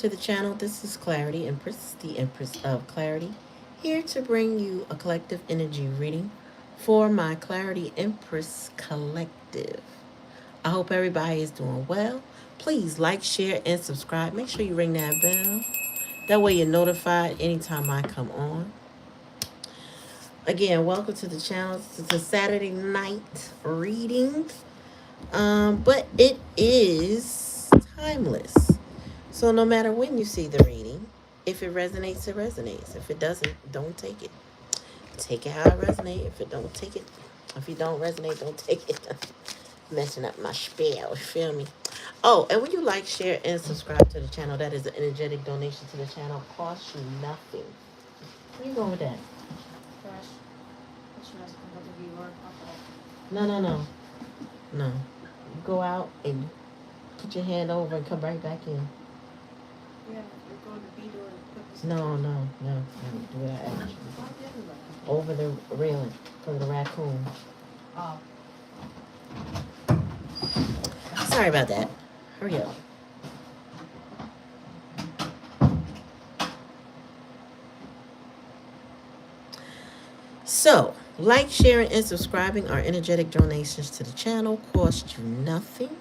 to the channel. This is Clarity Empress, the Empress of Clarity, here to bring you a collective energy reading for my Clarity Empress collective. I hope everybody is doing well. Please like, share, and subscribe. Make sure you ring that bell. That way you're notified anytime I come on. Again, welcome to the channel. It's a Saturday night reading, but it is timeless. So no matter when you see the reading, if it resonates, it resonates. If it doesn't, don't take it. Take it how it resonates. If it don't, take it. If you don't resonate, don't take it. Messing up my spiel, you feel me? Oh, and when you like, share, and subscribe to the channel, that is an energetic donation to the channel. Costs you nothing. Where you going with that? No, no, no. No. You go out and put your hand over and come right back in. Yeah, you're going to be doing put this. No. Do it actually. Over the railing for the raccoon. Oh. Sorry about that. Hurry up. So, like, sharing, and subscribing are energetic donations to the channel. Cost you nothing.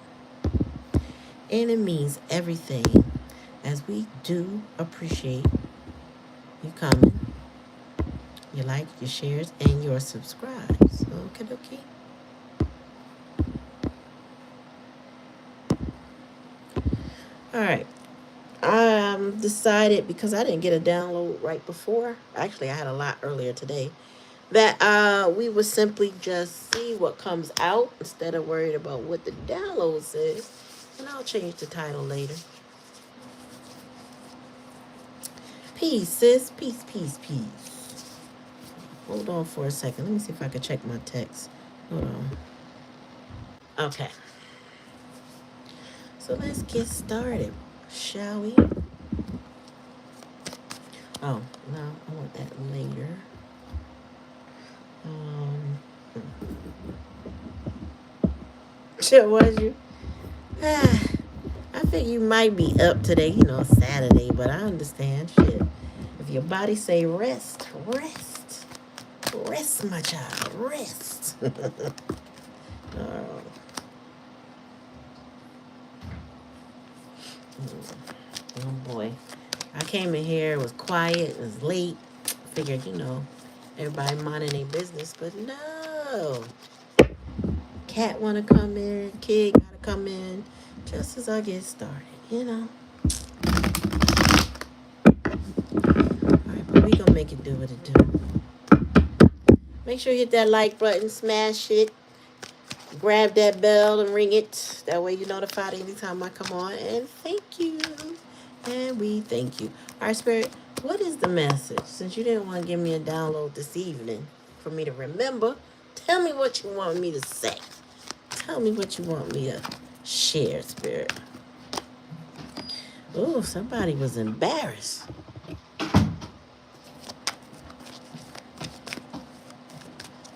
And it means everything, as we do appreciate you coming, your like, your shares, and your subscribes. Okay. All right. I decided, because I didn't get a download right before. Actually, I had a lot earlier today. That we would simply just see what comes out instead of worried about what the download says. And I'll change the title later. Peace, sis. Peace. Hold on for a second. Let me see if I can check my text. Hold on. Okay. So let's get started, shall we? Oh, no, I want that later. Shit, was you? I think you might be up today, Saturday, but I understand. Shit. If your body say rest, my child, rest. Oh. Oh boy. I came in here, it was quiet, it was late. Figured, everybody minding their business, but no. Cat wanna come in, kid gotta come in, just as I get started, Alright, but we gonna make it do what it do. Make sure you hit that like button, smash it, grab that bell and ring it. That way you're notified anytime I come on. And thank you. And we thank you. All right, Spirit, what is the message? Since you didn't want to give me a download this evening for me to remember, tell me what you want me to say. Tell me what you want me to share, Spirit. Oh, somebody was embarrassed.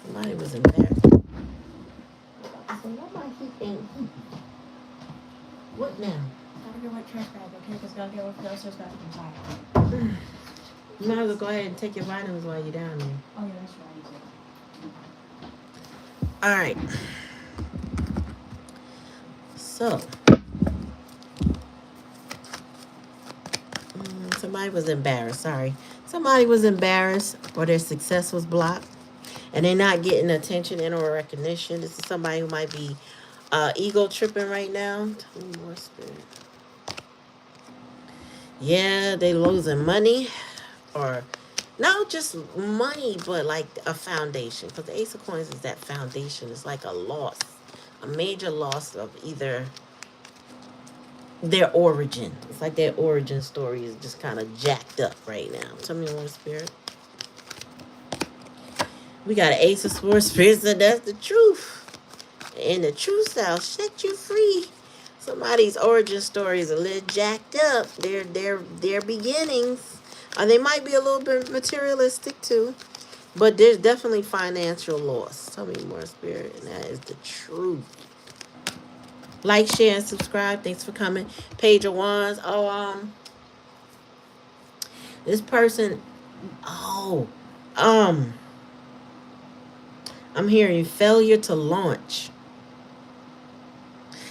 Somebody was embarrassed. So nobody ain't. What now? Gotta get my trash bag, okay? Because gotta get with the upstairs bathroom. You might as well go ahead and take your vitamins while you're down there. Oh, yeah, that's right. All right. So, somebody was embarrassed. Sorry. Somebody was embarrassed or their success was blocked and they're not getting attention and or recognition. This is somebody who might be ego tripping right now. Tell me more, Spirit. Yeah, they losing money, or not just money, but like a foundation. Because the Ace of Coins is that foundation. It's like a loss, a major loss of either their origin. It's like their origin story is just kind of jacked up right now. Tell me more, Spirit. We got an Ace of Swords, Spirit, so that's the truth. And the truth shall set you free. Somebody's origin story is a little jacked up. Their beginnings. They might be a little bit materialistic too. But there's definitely financial loss. Tell me more, Spirit. And that is the truth. Like, share, and subscribe. Thanks for coming. Page of Wands. This person, oh, um, I'm hearing failure to launch.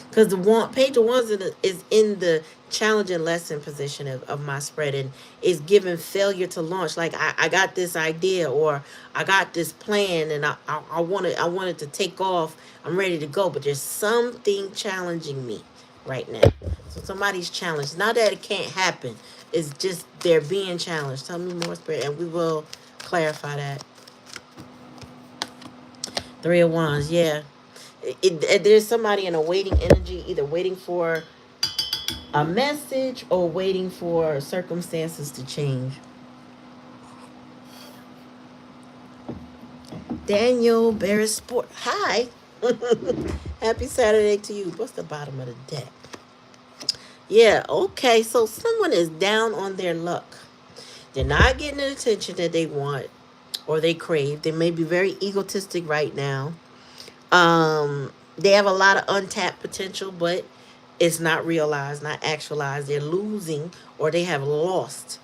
Because the page of wands is in the challenging lesson position of my spread, and is given failure to launch. Like I got this idea, or I got this plan, and I wanted to take off. I'm ready to go, but there's something challenging me right now. So somebody's challenged. Not that it can't happen. It's just they're being challenged. Tell me more, spirit, and we will clarify that. Three of Wands, yeah. There's somebody in a waiting energy, either waiting for a message or waiting for circumstances to change. Daniel Barris Sport. Hi. Happy Saturday to you. What's the bottom of the deck? Yeah, okay. So someone is down on their luck. They're not getting the attention that they want or they crave. They may be very egotistic right now. They have a lot of untapped potential, but it's not realized, not actualized. They're losing, or they have lost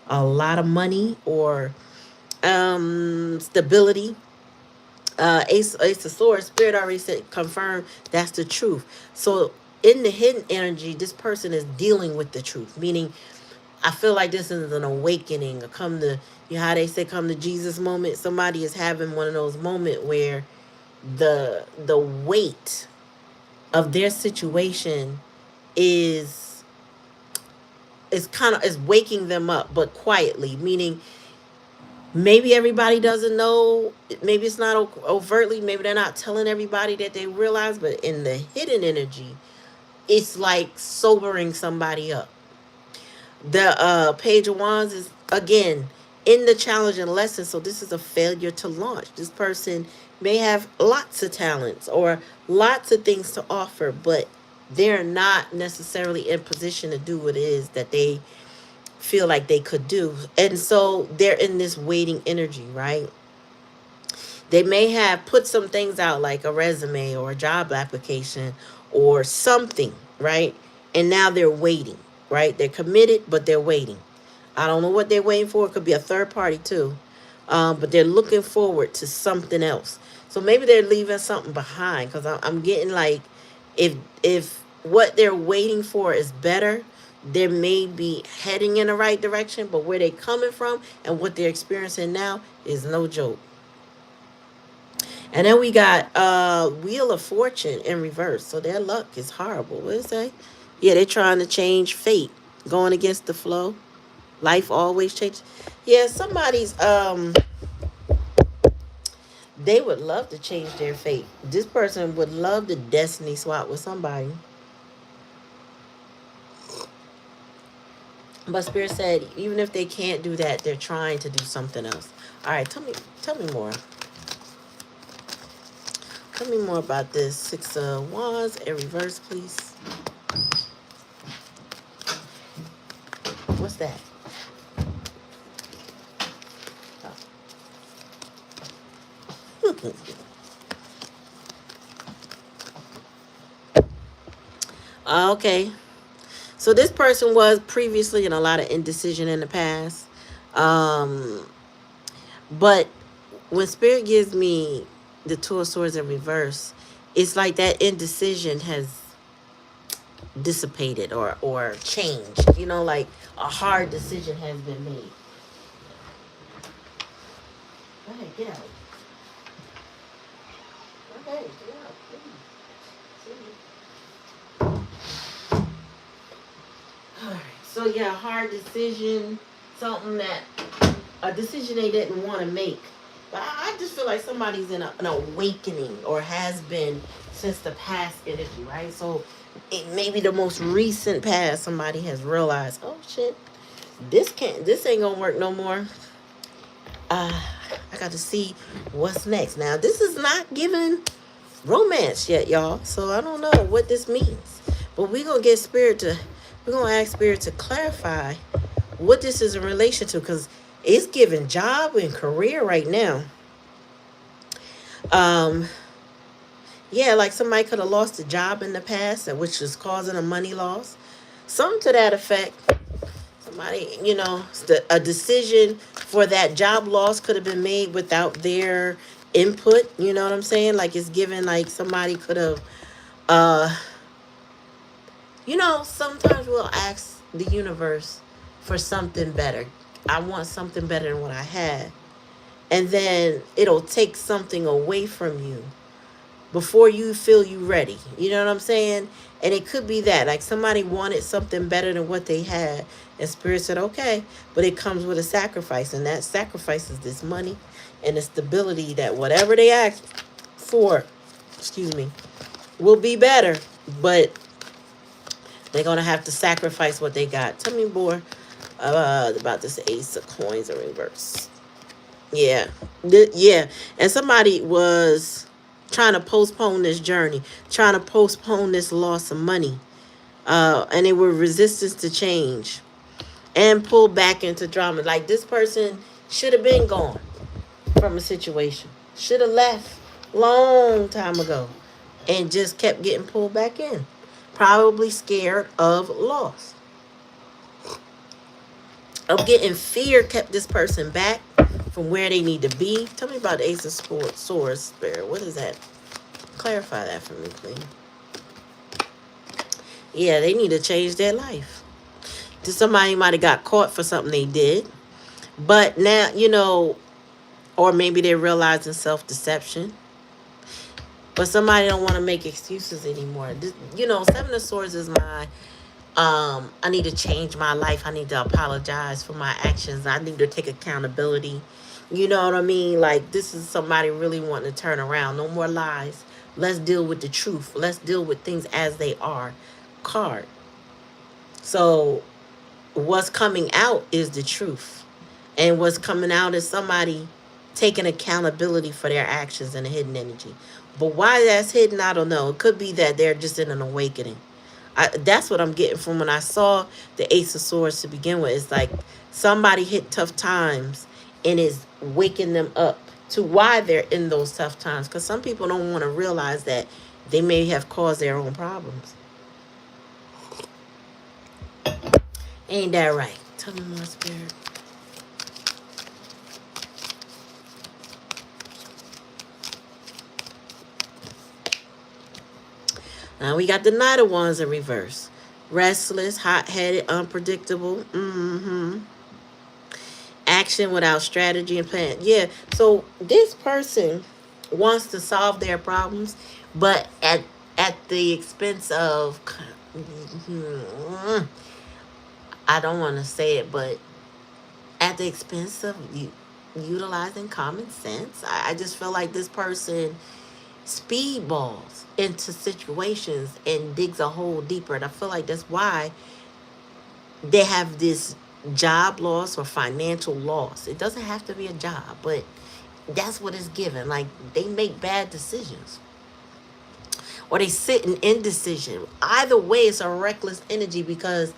a lot of money or stability. Ace of Swords, Spirit already said, confirm that's the truth. So in the hidden energy, this person is dealing with the truth, meaning I feel like this is an awakening, a come to, you know how they say come to Jesus moment. Somebody is having one of those moments where the weight of their situation is kind of is waking them up, but quietly, meaning maybe everybody doesn't know, maybe it's not overtly, maybe they're not telling everybody that they realize, but in the hidden energy, it's like sobering somebody up. The Page of Wands is again in the challenge and lesson. So this is a failure to launch. This person may have lots of talents or lots of things to offer, but they're not necessarily in position to do what it is that they feel like they could do. And so they're in this waiting energy, right? They may have put some things out like a resume or a job application or something, right? And now they're waiting, right? They're committed, but they're waiting. I don't know what they're waiting for. It could be a third party too. But they're looking forward to something else. So maybe they're leaving something behind, because I'm getting like if what they're waiting for is better, they may be heading in the right direction, but where they're coming from and what they're experiencing now is no joke. And then we got Wheel of Fortune in reverse. So their luck is horrible. What does it say? Yeah, they're trying to change fate, going against the flow. Life always changes. Yeah, somebody's they would love to change their fate. This person would love to destiny swap with somebody. But Spirit said even if they can't do that, they're trying to do something else. All right, tell me more. Tell me more about this. Six of Wands in reverse, please. What's that? Okay. So this person was previously in a lot of indecision in the past. But when Spirit gives me the Two of Swords in reverse, it's like that indecision has dissipated or changed. You know, like a hard decision has been made. Go ahead, get out. Okay, get out. Alright, so yeah, hard decision, something that a decision they didn't want to make. But I just feel like somebody's in an awakening, or has been since the past energy, right? So it may be the most recent past. Somebody has realized, oh shit, this ain't gonna work no more. I got to see what's next. Now this is not giving romance yet, y'all. So I don't know what this means. But we're gonna ask Spirit to clarify what this is in relation to, because it's giving job and career right now. Yeah, like somebody could have lost a job in the past, which is causing a money loss. Something to that effect. Somebody, a decision for that job loss could have been made without their input. You know what I'm saying? Like it's given, like somebody could have, uh, sometimes we'll ask the universe for something better. I want something better than what I had. And then it'll take something away from you before you feel you ready. You know what I'm saying? And it could be that like somebody wanted something better than what they had, and spirit said okay, but it comes with a sacrifice, and that sacrifice is this money and the stability that whatever they ask for, excuse me, will be better, but they're gonna have to sacrifice what they got. Tell me more about this ace of coins in reverse. Yeah. Yeah. And somebody was trying to postpone this journey, trying to postpone this loss of money. And they were resistance to change and pull back into drama. Like this person should have been gone from a situation, should have left long time ago and just kept getting pulled back in. Probably scared of loss. Of getting fear kept this person back from where they need to be. Tell me about the Ace of Swords, Spirit. What is that? Clarify that for me, please. Yeah, they need to change their life. Somebody might have got caught for something they did. But now, or maybe they're realizing self-deception. But somebody don't want to make excuses anymore. Seven of Swords is my I need to change my life. I need to apologize for my actions. I need to take accountability. You know what I mean? Like this is somebody really wanting to turn around. No more lies. Let's deal with the truth. Let's deal with things as they are. Card. So what's coming out is the truth. And what's coming out is somebody taking accountability for their actions and a hidden energy. But why that's hidden, I don't know. It could be that they're just in an awakening. That's what I'm getting from when I saw the Ace of Swords to begin with. It's like somebody hit tough times and is waking them up to why they're in those tough times. Because some people don't want to realize that they may have caused their own problems. Ain't that right? Tell me more, Spirit. Now we got the Knight of Wands in reverse. Restless, hot-headed, unpredictable. Action without strategy and plan. Yeah, so this person wants to solve their problems, but at the expense of, I don't want to say it, but at the expense of utilizing common sense. I just feel like this person speedballs into situations and digs a hole deeper. And I feel like that's why they have this job loss or financial loss. It doesn't have to be a job, but that's what it's given. Like they make bad decisions. Or they sit in indecision. Either way, it's a reckless energy because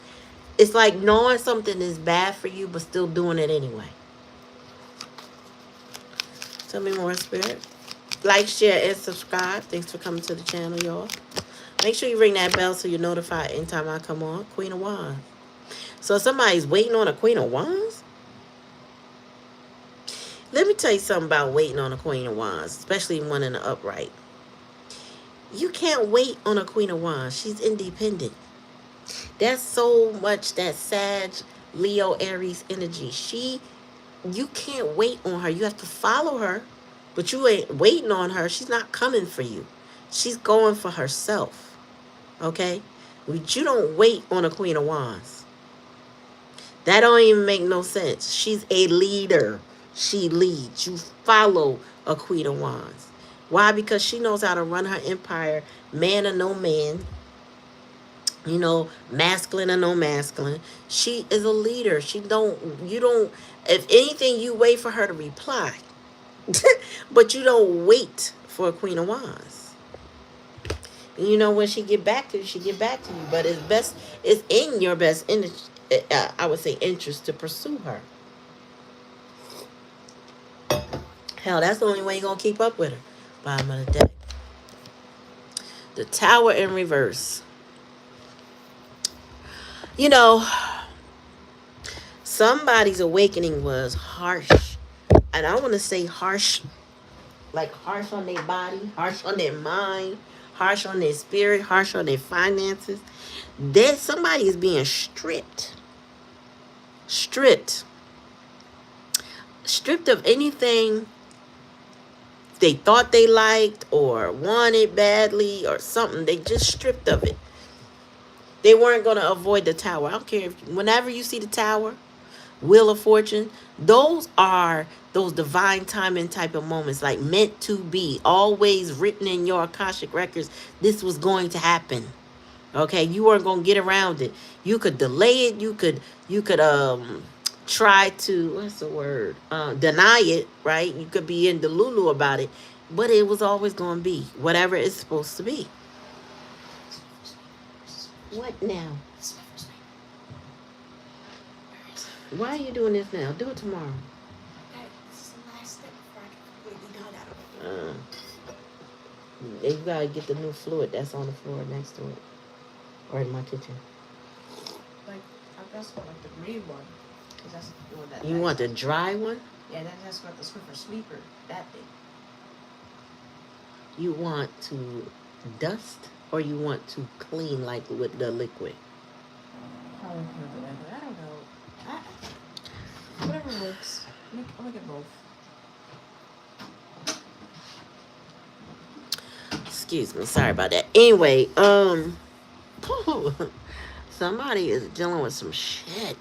it's like knowing something is bad for you, but still doing it anyway. Tell me more, Spirit. Like, share, and subscribe. Thanks for coming to the channel, y'all. Make sure you ring that bell so you're notified anytime I come on. Queen of Wands. So somebody's waiting on a Queen of Wands? Let me tell you something about waiting on a Queen of Wands, especially one in the upright. You can't wait on a Queen of Wands. She's independent. That's so much that Sag, Leo, Aries energy. You can't wait on her. You have to follow her, but you ain't waiting on her. She's not coming for you. She's going for herself. Okay? But you don't wait on a Queen of Wands. That don't even make no sense. She's a leader. She leads. You follow a Queen of Wands. Why? Because she knows how to run her empire, man or no man. Masculine or no masculine. She is a leader. If anything, you wait for her to reply. But you don't wait for a Queen of Wands. When she get back to you, she get back to you. But it's in your best interest, I would say, interest to pursue her. Hell, that's the only way you're going to keep up with her. Bottom of the deck. The Tower in reverse. somebody's awakening was harsh. And I want to say harsh, like harsh on their body, harsh on their mind, harsh on their spirit, harsh on their finances. That somebody is being stripped, stripped of anything they thought they liked or wanted badly or something. They just stripped of it. They weren't going to avoid the tower. I don't care if whenever you see the tower, Wheel of Fortune, those are those divine timing type of moments, like meant to be, always written in your Akashic records. This was going to happen. Okay, you weren't gonna get around it. You could delay it. You could try to, what's the word, deny it, right? You could be in delulu about it, but it was always gonna be whatever it's supposed to be. What now? Why are you doing this now? Do it tomorrow. Okay, this is the last step before I can completely done out of it. You gotta get the new fluid that's on the floor next to it, or in my kitchen. Like, I just want like the green one. Cause that's the one that. You want the dry one? Yeah, that's got the Swiffer sweeper. That thing. You want to dust, or you want to clean like with the liquid? Probably whatever. I don't know. Whatever works. I'll make it both. Excuse me, sorry about that. Anyway, somebody is dealing with some shit,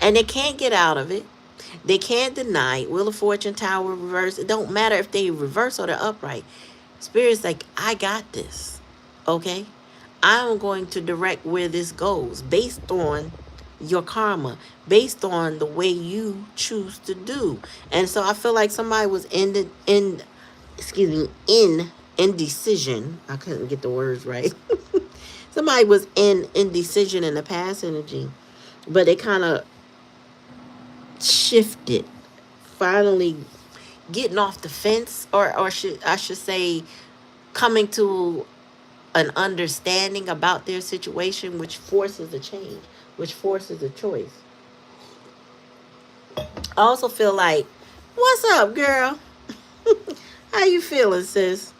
and they can't get out of it. They can't deny it. Wheel of Fortune, Tower, reverse. It don't matter if they reverse or they're upright. Spirit's like, I got this. Okay? I'm going to direct where this goes based on your karma, based on the way you choose to do. And so I feel like somebody was in indecision. I couldn't get the words right. Somebody was in indecision in the past energy, but they kind of shifted, finally getting off the fence, or I should say coming to an understanding about their situation, which forces a change, which forces a choice. I also feel like, what's up, girl? How you feeling, sis?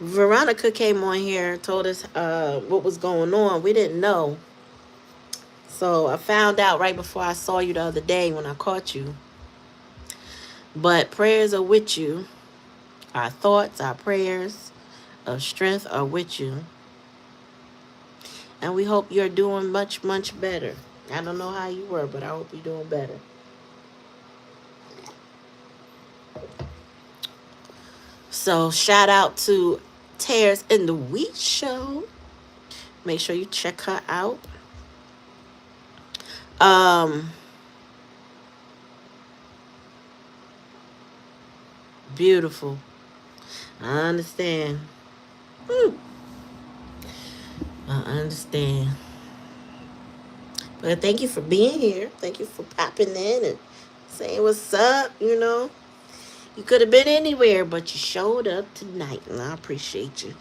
Veronica came on here, told us what was going on. We didn't know. So I found out right before I saw you the other day when I caught you. But prayers are with you. Our thoughts, our prayers of strength are with you. And we hope you're doing much, much better. I don't know how you were, but I hope you're doing better. So shout out to Tears in the Wheat Show. Make sure you check her out. Beautiful. I understand. I understand. But thank you for being here. Thank you for popping in and saying what's up, you know. You could have been anywhere, but you showed up tonight, and I appreciate you.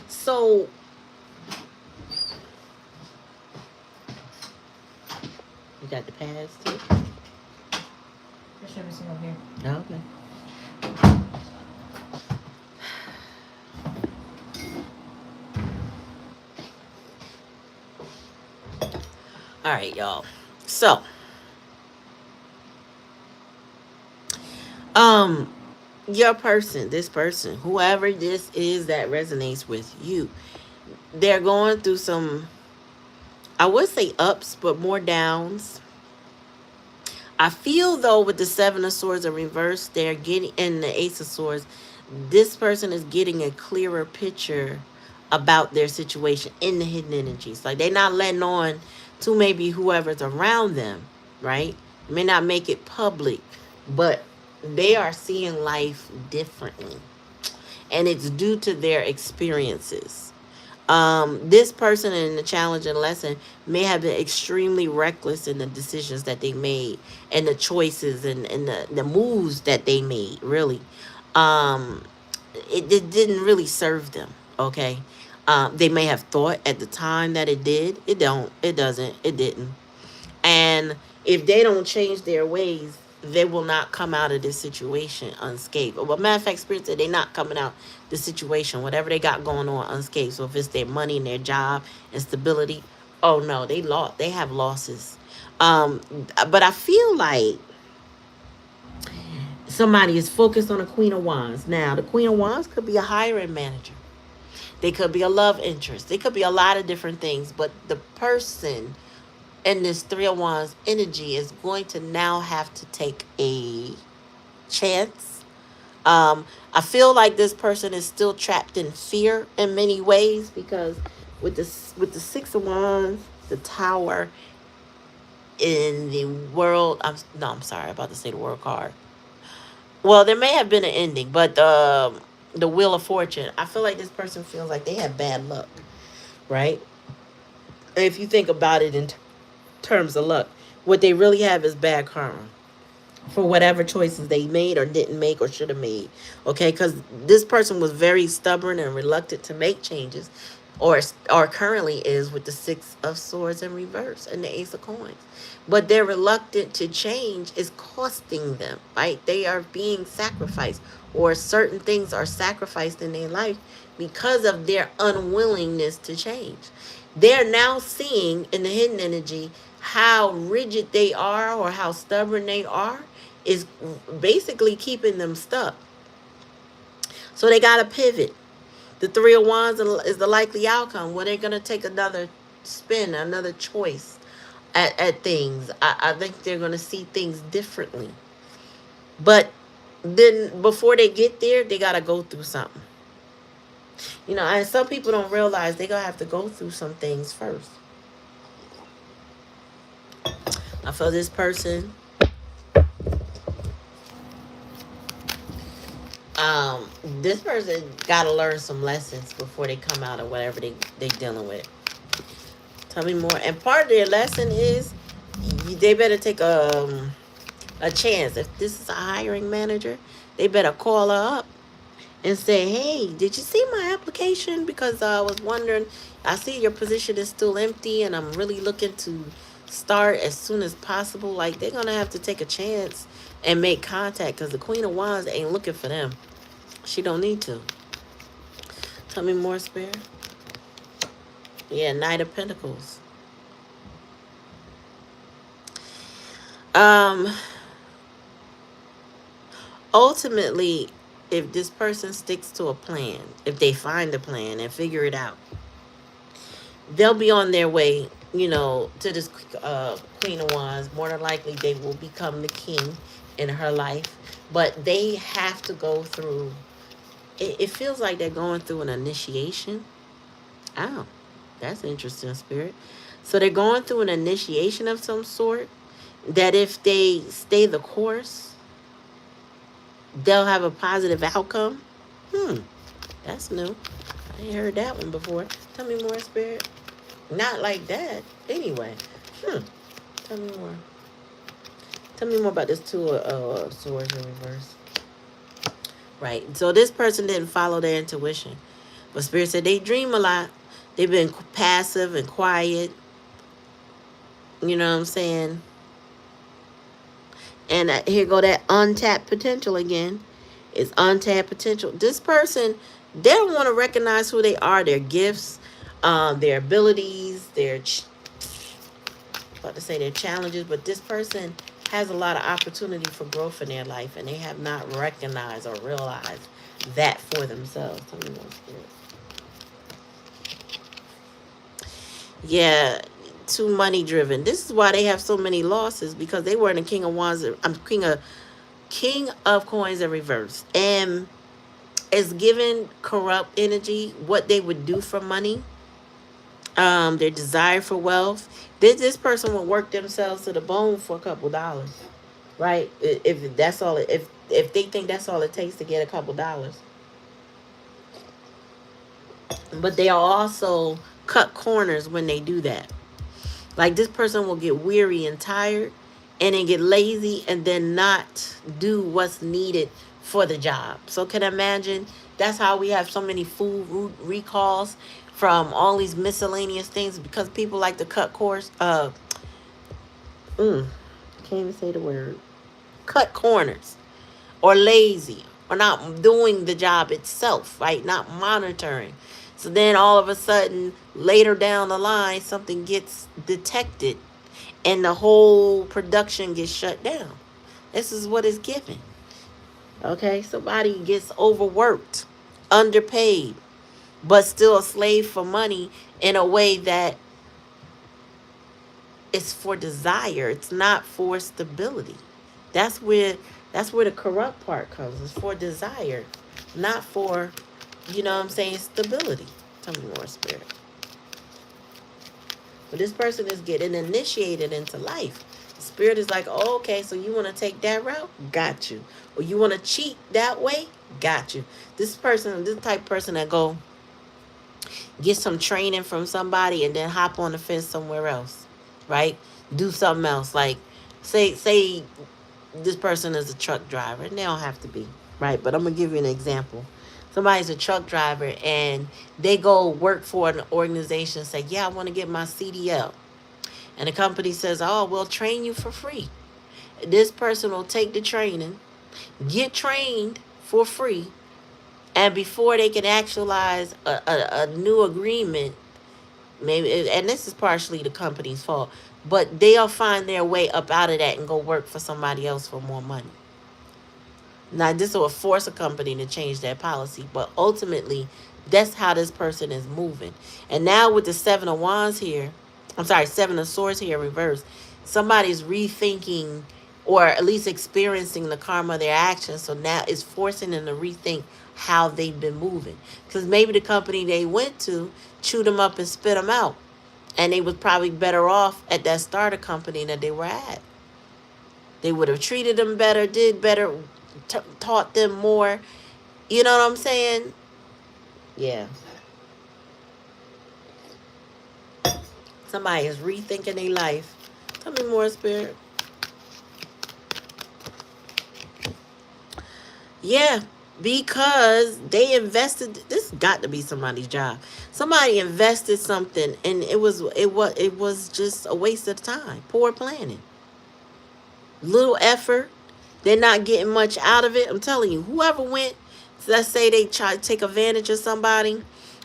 So you got the pads too? There's everything over here. Okay. All right, y'all. So, your person, this person, whoever this is that resonates with you, they're going through some, I would say ups, but more downs. I feel though with the Seven of Swords in reverse, they're getting, and the Ace of Swords, this person is getting a clearer picture about their situation in the hidden energies. Like they're not letting on to maybe whoever's around them, right? They may not make it public, but they are seeing life differently. And it's due to their experiences. This person in the challenge and lesson may have been extremely reckless in the decisions that they made and the choices and the moves that they made, really. it didn't really serve them. Okay. They may have thought at the time that it did. It doesn't. It didn't. And if they don't change their ways, they will not come out of this situation unscathed. Well, matter of fact, Spirit said they're not coming out the situation, whatever they got going on, unscathed. So if it's their money and their job and stability, oh no, they lost. They have losses. But I feel like somebody is focused on the Queen of Wands. Now, the Queen of Wands could be a hiring manager. They could be a love interest. They could be a lot of different things. But the person in this Three of Wands energy is going to now have to take a chance. I feel like this person is still trapped in fear in many ways, because with the Six of Wands, the Tower, in the world. I'm sorry, I'm about to say the world card. Well, there may have been an ending, but the Wheel of Fortune. I feel like this person feels like they have bad luck, right? If you think about it in terms of luck, what they really have is bad karma for whatever choices they made or didn't make or should have made. Okay, because this person was very stubborn and reluctant to make changes, or currently is, with the Six of Swords in reverse and the Ace of Coins. But their reluctant to change is costing them, right? They are being sacrificed, or certain things are sacrificed in their life because of their unwillingness to change. They're now seeing in the hidden energy how rigid they are or how stubborn they are is basically keeping them stuck. So they got to pivot. The Three of Wands is the likely outcome, where they're going to take another spin, another choice at things. I think they're going to see things differently. But then before they get there, they got to go through something. You know, and some people don't realize they're going to have to go through some things first. I feel this person, this person got to learn some lessons before they come out of whatever they dealing with. Tell me more. And part of their lesson is they better take a chance. If this is a hiring manager, they better call her up and say, hey, did you see my application? Because I was wondering, I see your position is still empty and I'm really looking to start as soon as possible. Like, they're going to have to take a chance and make contact, because the Queen of Wands ain't looking for them. She don't need to. Tell me more, Spirit. Yeah, Knight of Pentacles. Ultimately, if this person sticks to a plan, if they find a plan and figure it out, they'll be on their way, you know, to this Queen of Wands. More than likely, they will become the king in her life. But they have to go through, it feels like they're going through an initiation. Oh, that's interesting, Spirit. So they're going through an initiation of some sort, that if they stay the course, they'll have a positive outcome. That's new. I ain't heard that one before. Tell me more, Spirit. Not like that. Anyway. Tell me more. Tell me more about this Two of Swords in reverse. Right. So this person didn't follow their intuition. But Spirit said they dream a lot. They've been passive and quiet. You know what I'm saying? And here go that untapped potential again. It's untapped potential. This person, they don't want to recognize who they are, their gifts, their abilities, their challenges. But this person has a lot of opportunity for growth in their life, and they have not recognized or realized that for themselves. Tell me more, Spirit. Yeah, too money driven. This is why they have so many losses, because they were in the King of Wands. King of Coins in reverse, and it's given corrupt energy what they would do for money. Their desire for wealth. This person will work themselves to the bone for a couple dollars, right? If that's all, if they think that's all it takes to get a couple dollars. But they also cut corners when they do that. Like, this person will get weary and tired and then get lazy and then not do what's needed for the job. So can you imagine that's how we have so many food recalls from all these miscellaneous things because people like to cut course can't even say the word. Cut corners or lazy or not doing the job itself, right? Not monitoring. So then all of a sudden, later down the line, something gets detected and the whole production gets shut down. This is what is given. Okay, somebody gets overworked, underpaid, but still a slave for money in a way that is for desire. It's not for stability. That's where that's where the corrupt part comes. It's for desire, not for, you know what I'm saying, stability. Tell me more, spirit. But this person is getting initiated into life. Spirit is like, oh, okay, so you want to take that route? Got you. Or you want to cheat that way? Got you. This person, this type of person that go get some training from somebody and then hop on the fence somewhere else, right? Do something else. Like, say this person is a truck driver, and they don't have to be, right? But I'm gonna give you an example. Somebody's a truck driver and they go work for an organization, say, yeah, I want to get my CDL. And the company says, oh, we'll train you for free. This person will take the training, get trained for free, and before they can actualize a new agreement, maybe, and this is partially the company's fault, but they'll find their way up out of that and go work for somebody else for more money. Now, this will force a company to change their policy, but ultimately, that's how this person is moving. And now with the Seven of Wands here, I'm sorry, Seven of Swords here reversed, somebody's rethinking or at least experiencing the karma of their actions. So now it's forcing them to rethink how they've been moving. Because maybe the company they went to chewed them up and spit them out. And they was probably better off at that starter company that they were at. They would have treated them better, did better, taught them more. You know what I'm saying? Yeah. Somebody is rethinking their life. Tell me more, Spirit. Yeah, because they invested. This got to be somebody's job. Somebody invested something, and it was just a waste of time. Poor planning, little effort. They're not getting much out of it. I'm telling you, whoever went, let's say they try to take advantage of somebody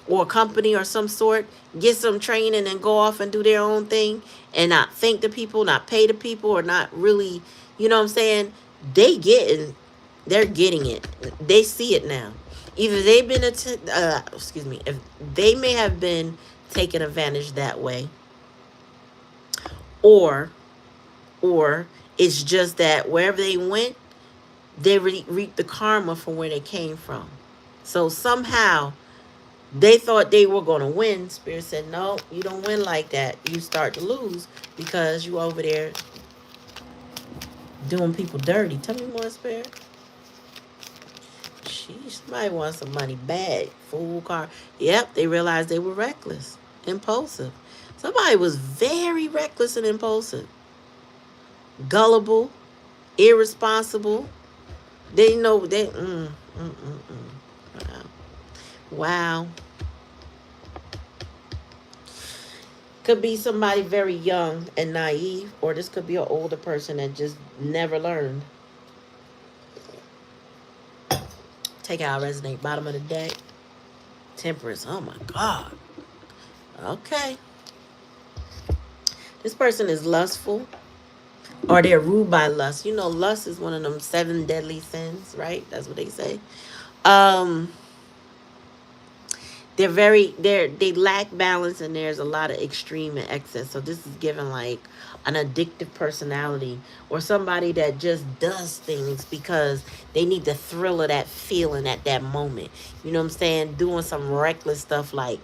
or a company or some sort, get some training and go off and do their own thing and not thank the people, not pay the people, or not really, you know what I'm saying? They're getting it. They see it now. Either they've been, if they may have been taken advantage that way, or it's just that wherever they went, they reaped the karma from where they came from. So somehow they thought they were going to win. Spirit said, no, you don't win like that. You start to lose because you over there doing people dirty. Tell me more, Spirit. Sheesh, somebody wants some money bad. Fool car. Yep, they realized they were reckless, impulsive. Somebody was very reckless and impulsive. Gullible, irresponsible. They know they. Wow. Wow. Could be somebody very young and naive, or this could be an older person that just never learned. Take out resonate. Bottom of the deck. Temperance. Oh my God. Okay. This person is lustful, or they're ruled by lust. You know, lust is one of them 7 deadly sins, right? That's what they say. They lack balance, and there's a lot of extreme and excess. So this is given like an addictive personality, or somebody that just does things because they need the thrill of that feeling at that moment. You know what I'm saying? Doing some reckless stuff like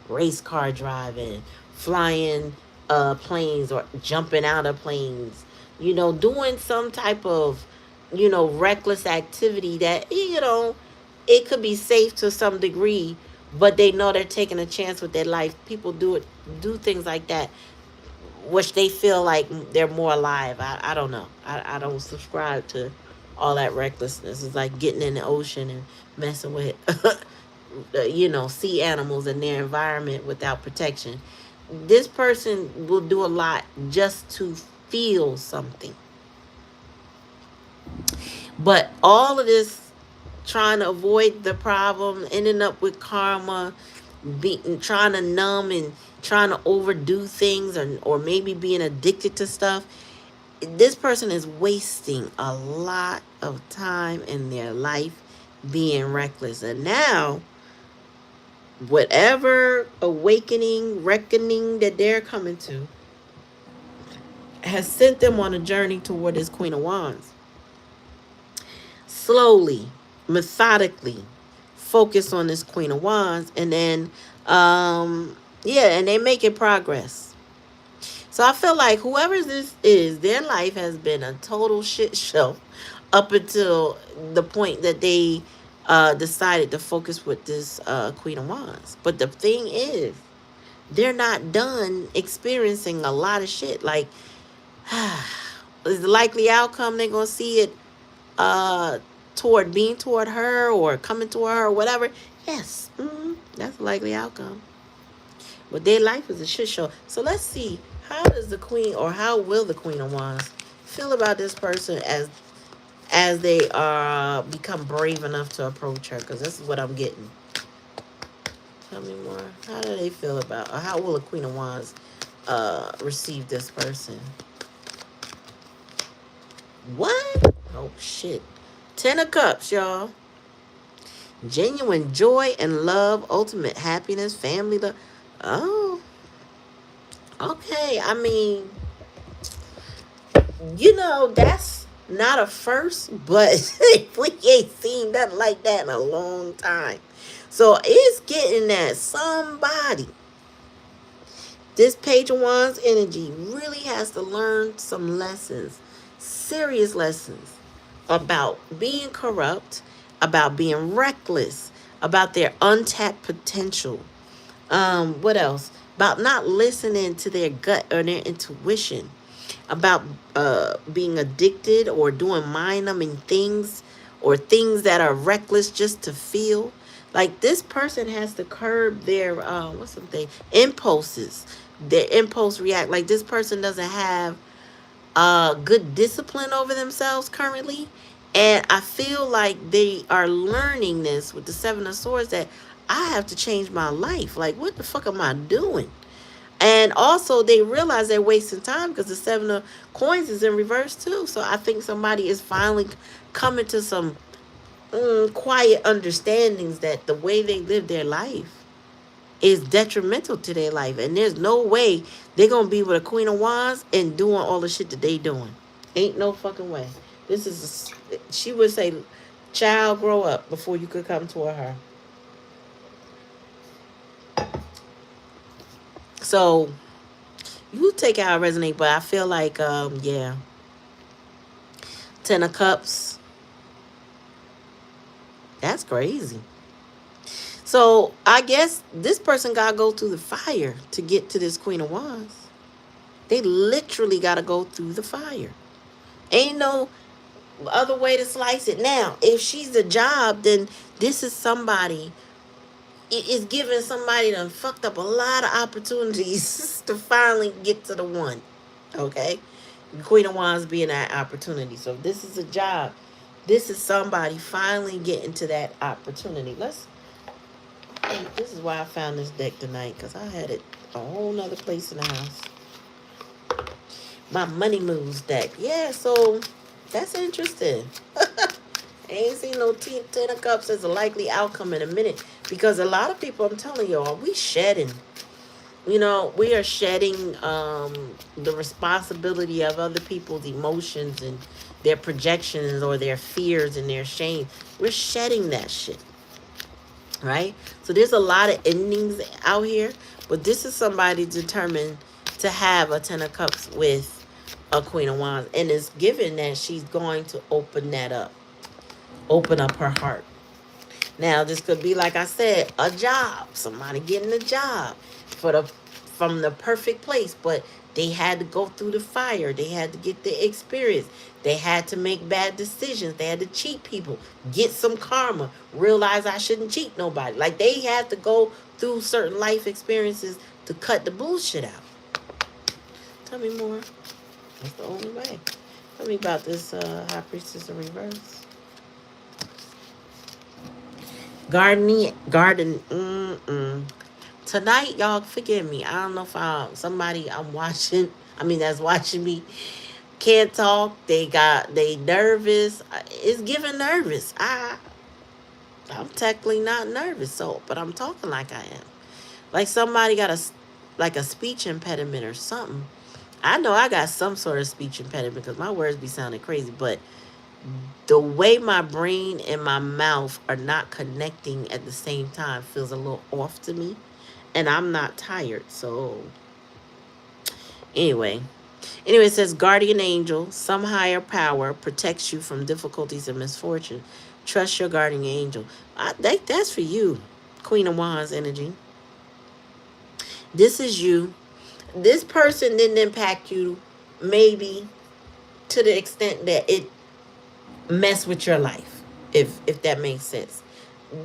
race car driving, flying planes, or jumping out of planes. You know, doing some type of, reckless activity that, it could be safe to some degree, but they know they're taking a chance with their life. People do things like that, which they feel like they're more alive. I don't know. I don't subscribe to all that recklessness. It's like getting in the ocean and messing with, sea animals in their environment without protection. This person will do a lot just to feel something. But all of this trying to avoid the problem, ending up with karma, trying to numb and trying to overdo things, or maybe being addicted to stuff. This person is wasting a lot of time in their life being reckless. And now, whatever awakening, reckoning that they're coming to has sent them on a journey toward this Queen of Wands. Slowly, methodically, focus on this Queen of Wands, and then, and they making progress. So I feel like whoever this is, their life has been a total shit show up until the point that they decided to focus with this Queen of Wands. But the thing is, they're not done experiencing a lot of shit. Like, is the likely outcome they're going to see it toward her or coming toward her or whatever? Yes, that's a likely outcome. But their life is a shit show. So let's see, how does the Queen, or how will the Queen of Wands feel about this person as they become brave enough to approach her? Because this is what I'm getting. Tell me more. How do they feel about, or how will the Queen of Wands receive this person? What? Oh, shit. 10 of Cups, y'all. Genuine joy and love, ultimate happiness, family love. Oh. Okay, I mean, that's not a first, but we ain't seen nothing like that in a long time. So it's getting that somebody, this Page of Wands energy, really has to learn some lessons, serious lessons, about being corrupt, about being reckless, about their untapped potential. What else? About not listening to their gut or their intuition, about being addicted or doing mind-numbing things, or things that are reckless just to feel. Like, this person has to curb their impulses, their impulse react. Like, this person doesn't have good discipline over themselves currently. And I feel like they are learning this with the Seven of Swords, that I have to change my life. Like, what the fuck am I doing? And also, they realize they're wasting time because the Seven of Coins is in reverse too. So I think somebody is finally coming to some quiet understandings that the way they live their life is detrimental to their life. And there's no way they're going to be with a Queen of Wands and doing all the shit that they doing. Ain't no fucking way. She would say, child, grow up before you could come toward her. So you take how it resonate, but I feel like, 10 of Cups. That's crazy. So I guess this person got to go through the fire to get to this Queen of Wands. They literally got to go through the fire. Ain't no other way to slice it. Now, if she's the job, then this is somebody. It is giving somebody that fucked up a lot of opportunities to finally get to the one. Okay? Queen of Wands being that opportunity. So if this is a job, this is somebody finally getting to that opportunity. This is why I found this deck tonight, because I had it a whole nother place in the house. My Money Moves deck. Yeah, so that's interesting. I ain't seen no 10 of Cups as a likely outcome in a minute, because a lot of people, I'm telling y'all, we shedding. We are shedding the responsibility of other people's emotions and their projections or their fears and their shame. We're shedding that shit. Right? So there's a lot of endings out here, but this is somebody determined to have a 10 of Cups with a Queen of Wands, and it's given that she's going to open up her heart. Now, this could be, like I said, a job, somebody getting a job from the perfect place, but They had to go through the fire. They had to get the experience. They had to make bad decisions. They had to cheat people, get some karma, realize I shouldn't cheat nobody. Like they had to go through certain life experiences to cut the bullshit out. Tell me more. That's the only way. Tell me about this High Priestess in reverse. Garden. Tonight, y'all, forgive me. I don't know if somebody I'm watching. I mean, that's watching me can't talk. They nervous. It's giving nervous. I'm technically not nervous, so but I'm talking like I am. Like somebody got a speech impediment or something. I know I got some sort of speech impediment because my words be sounding crazy, but the way my brain and my mouth are not connecting at the same time feels a little off to me. And I'm not tired, so anyway. Anyway, it says guardian angel, some higher power protects you from difficulties and misfortune. Trust your guardian angel. I think that's for you, Queen of Wands energy. This is you. This person didn't impact you maybe to the extent that it messed with your life, if that makes sense.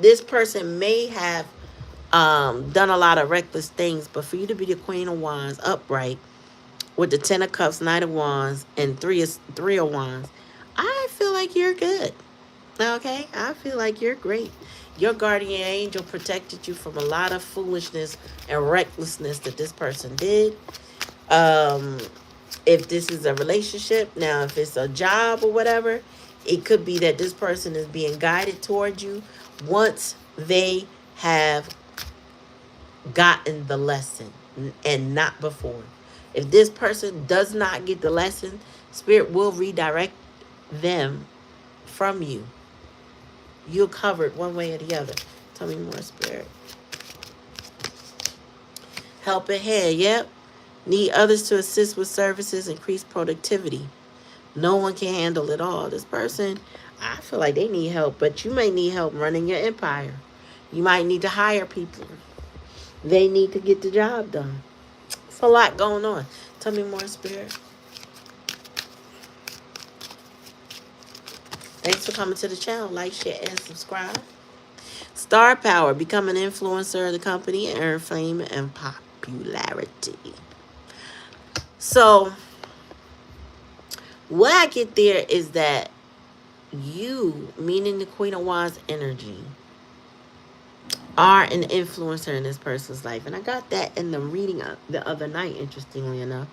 This person may have done a lot of reckless things, but for you to be the Queen of Wands upright with the Ten of Cups, Knight of Wands, and three of Wands, I feel like you're good. Okay? I feel like you're great. Your guardian angel protected you from a lot of foolishness and recklessness that this person did. If this is a relationship, now if it's a job or whatever, it could be that this person is being guided toward you once they have gotten the lesson and not before. If this person does not get the lesson, Spirit will redirect them from you. You're covered one way or the other. Tell me more, Spirit. Help ahead, yep. Need others to assist with services, increase productivity. No one can handle it all. This person, I feel like they need help, but you may need help running your empire. You might need to hire people. They need to get the job done. It's a lot going on. Tell me more, Spirit. Thanks for coming to the channel. Like, share, and subscribe. Star power. Become an influencer of the company and earn fame and popularity. So, what I get there is that you, meaning the Queen of Wands energy, are an influencer in this person's life. And I got that in the reading the other night, interestingly enough.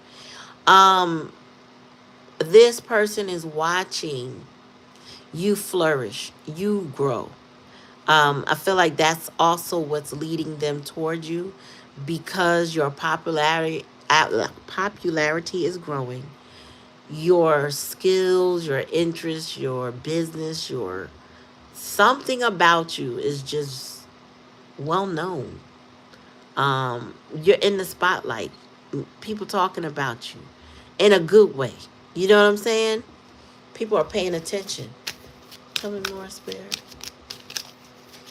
This person is watching you flourish, you grow. I feel like that's also what's leading them towards you, because your popularity is growing. Your skills, your interests, your business, your something about you is just well known. You're in the spotlight. People talking about you in a good way. You know what I'm saying? People are paying attention. Tell me more, Spirit.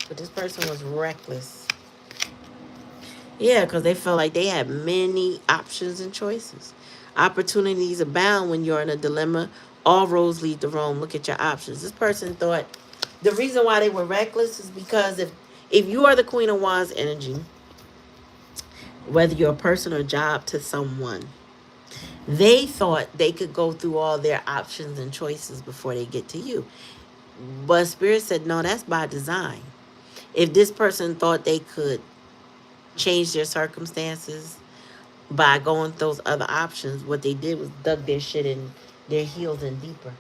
But this person was reckless. Yeah, because they felt like they had many options and choices. Opportunities abound when you're in a dilemma. All roads lead to Rome. Look at your options. This person thought the reason why they were reckless is because if you are the Queen of Wands energy, whether you're a person or job to someone, they thought they could go through all their options and choices before they get to you. But Spirit said, no, that's by design. If this person thought they could change their circumstances by going those other options, what they did was dug their shit in their heels in deeper.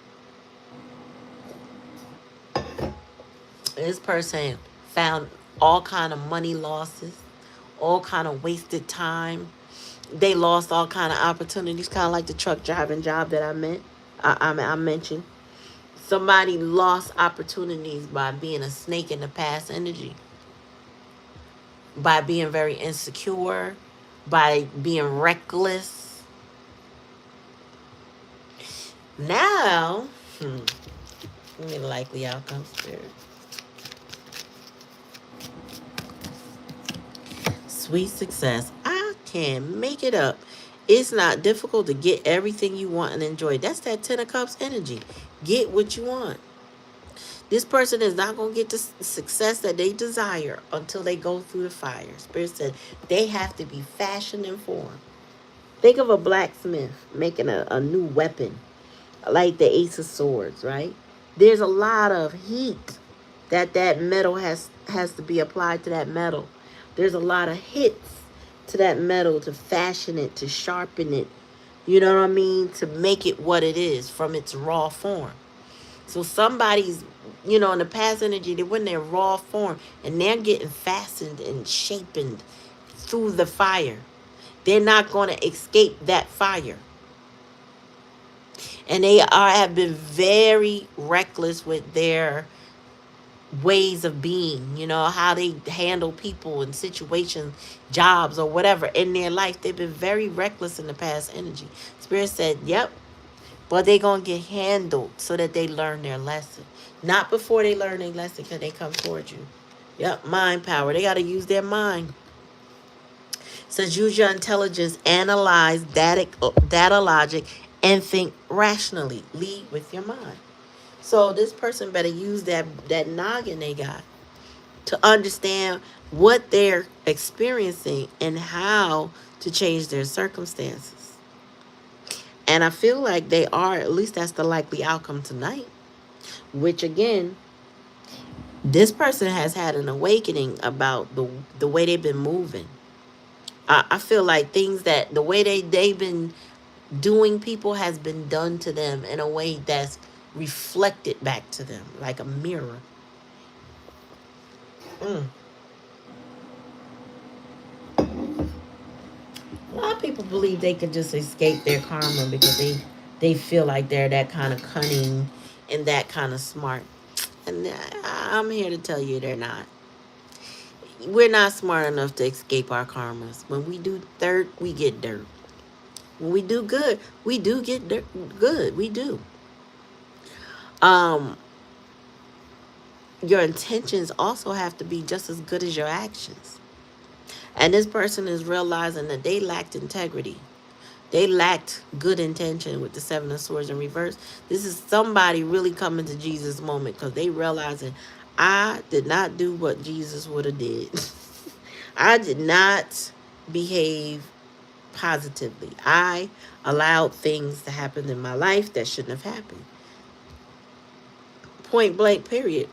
This person found all kind of money losses, all kind of wasted time. They lost all kind of opportunities, kind of like the truck driving job that I mentioned. Somebody lost opportunities by being a snake in the past energy, by being very insecure, by being reckless. Now, give me the likely outcome, Spirit. Sweet success. I can make it up. It's not difficult to get everything you want and enjoy. That's that Ten of Cups energy. Get what you want. This person is not going to get the success that they desire until they go through the fire. Spirit said they have to be fashioned and formed. Think of a blacksmith making a new weapon, like the Ace of Swords, right? There's a lot of heat that metal has to be applied to that metal. There's a lot of hits to that metal to fashion it, to sharpen it. You know what I mean? To make it what it is from its raw form. So somebody's, in the past energy, they were in their raw form and they're getting fastened and shapened through the fire. They're not going to escape that fire. And they have been very reckless with their ways of being, how they handle people and situations, jobs, or whatever in their life. They've been very reckless in the past energy. Spirit said, yep, but they're going to get handled so that they learn their lesson. Not before they learn their lesson can they come towards you. Yep, mind power. They got to use their mind. Says use your intelligence, analyze data logic, and think rationally. Lead with your mind. So this person better use that noggin they got to understand what they're experiencing and how to change their circumstances. And I feel like they are, at least that's the likely outcome tonight. Which again, this person has had an awakening about the way they've been moving. I feel like things that the way they've been doing people has been done to them in a way that's reflected back to them like a mirror. A lot of people believe they can just escape their karma because they feel like they're that kind of cunning and that kind of smart. And I'm here to tell you they're not. We're not smart enough to escape our karmas. When we do dirt, we get dirt. When we do good, we do get dirt, good. We do. Your intentions also have to be just as good as your actions. And this person is realizing that they lacked integrity. They lacked good intention with the Seven of Swords in reverse. This is somebody really coming to Jesus moment because they realizing I did not do what Jesus would have did. I did not behave positively. I allowed things to happen in my life that shouldn't have happened. Point blank, period.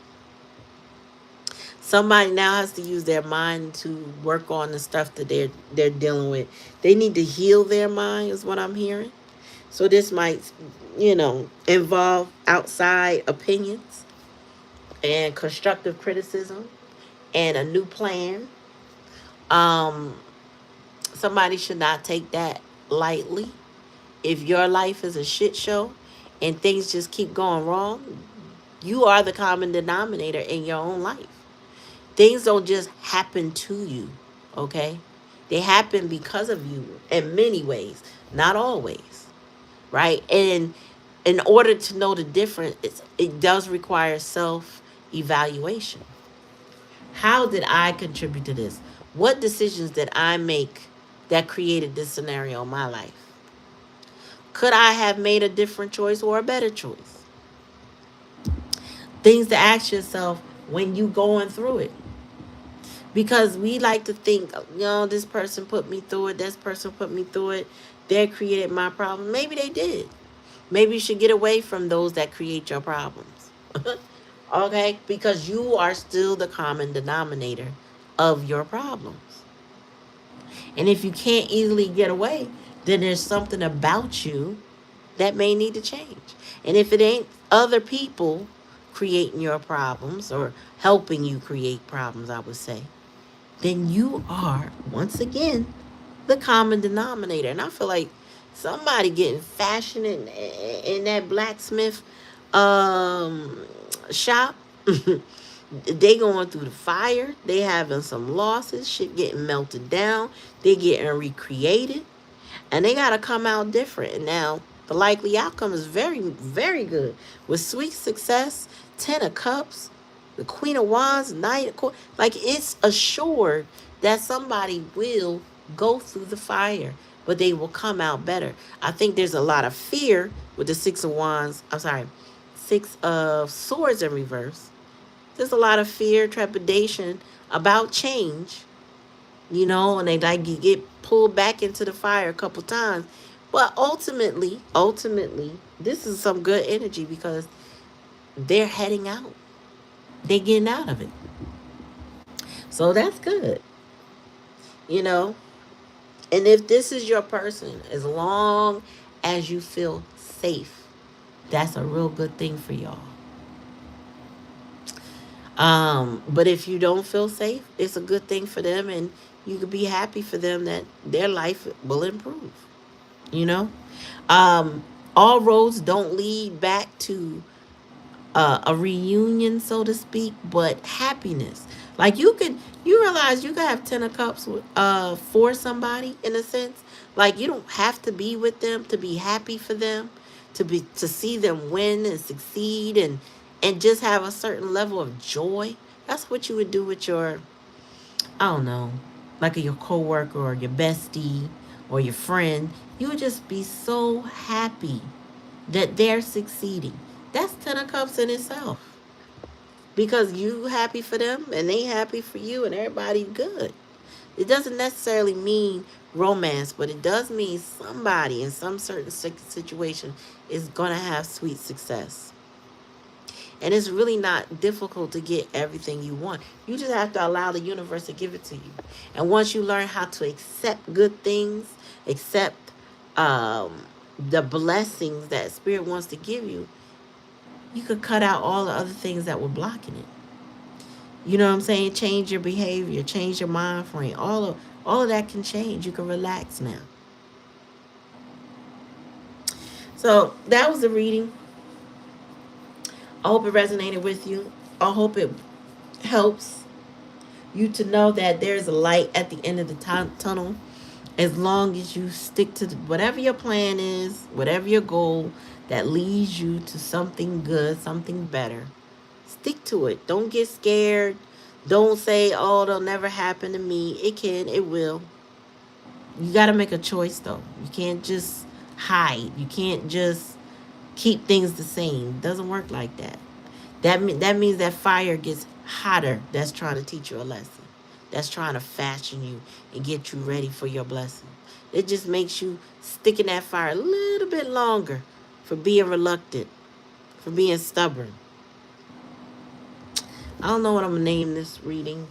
Somebody now has to use their mind to work on the stuff that they're dealing with. They need to heal their mind, is what I'm hearing. So this might, involve outside opinions and constructive criticism and a new plan. Somebody should not take that lightly. If your life is a shit show and things just keep going wrong, you are the common denominator in your own life. Things don't just happen to you, okay? They happen because of you in many ways, not always, right? And in order to know the difference, it does require self-evaluation. How did I contribute to this? What decisions did I make that created this scenario in my life? Could I have made a different choice or a better choice? Things to ask yourself when you going through it. Because we like to think, this person put me through it, this person put me through it, they created my problem. Maybe they did. Maybe you should get away from those that create your problems. Okay? Because you are still the common denominator of your problems. And if you can't easily get away, then there's something about you that may need to change. And if it ain't other people creating your problems or helping you create problems, I would say, then you are, once again, the common denominator. And I feel like somebody getting fashioned in that blacksmith shop. They going through the fire. They having some losses. Shit getting melted down. They getting recreated. And they got to come out different. And now the likely outcome is very, very good. With sweet success, 10 of Cups, the Queen of Wands, Knight of Like, it's assured that somebody will go through the fire. but they will come out better. I think there's a lot of fear with the Six of Wands. I'm sorry, Six of Swords in reverse. There's a lot of fear, trepidation about change, and they like you get pulled back into the fire a couple times. But ultimately, this is some good energy because they're heading out. They're getting out of it. So that's good, you know. And if this is your person, as long as you feel safe, that's a real good thing for y'all. But if you don't feel safe, it's a good thing for them, and you could be happy for them that their life will improve. You know, um, all roads don't lead back to a reunion, so to speak, but happiness. Like you realize you could have 10 of cups for somebody in a sense. Like you don't have to be with them to be happy for them, to see them win and succeed and just have a certain level of joy. That's what you would do with your, I don't know, like your coworker or your bestie or your friend. You would just be so happy that they're succeeding. That's 10 of cups in itself. Because you happy for them and they happy for you and everybody good. It doesn't necessarily mean romance, but it does mean somebody in some certain situation is going to have sweet success. And it's really not difficult to get everything you want. You just have to allow the universe to give it to you. And once you learn how to accept good things, accept the blessings that Spirit wants to give you, you could cut out all the other things that were blocking it. You know what I'm saying? Change your behavior, change your mind frame. All of that can change. You can relax now. So that was the reading. I hope it resonated with you. I hope it helps you to know that there's a light at the end of the tunnel. As long as you stick to whatever your plan is, whatever your goal that leads you to something good, something better, stick to it. Don't get scared. Don't say, oh, it'll never happen to me. It can, it will. You got to make a choice, though. You can't just hide. You can't just keep things the same. It doesn't work like that. That means that fire gets hotter. That's trying to teach you a lesson. That's trying to fashion you and get you ready for your blessing. It just makes you stick in that fire a little bit longer for being reluctant, for being stubborn. I don't know what I'm going to name this reading,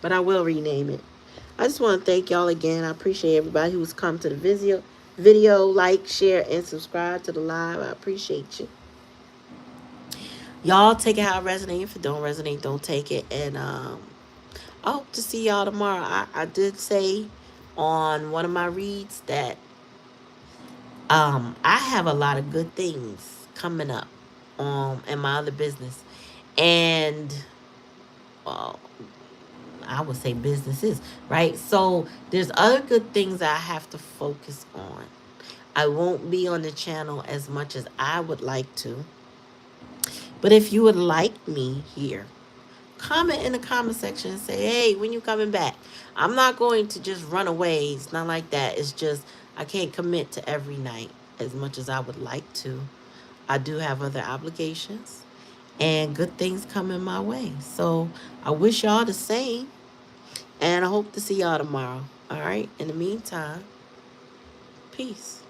but I will rename it. I just want to thank y'all again. I appreciate everybody who's come to the video, like, share, and subscribe to the live. I appreciate you. Y'all take it how it resonates. If it don't resonate, don't take it. And I hope to see y'all tomorrow. I did say on one of my reads that I have a lot of good things coming up in my other business. And well, I would say businesses, right? So there's other good things I have to focus on. I won't be on the channel as much as I would like to. But if you would like me here, comment in the comment section and say, hey, when you coming back? I'm not going to just run away. It's not like that. It's just I can't commit to every night as much as I would like to. I do have other obligations and good things coming my way. So I wish y'all the same. And I hope to see y'all tomorrow. All right. In the meantime, peace.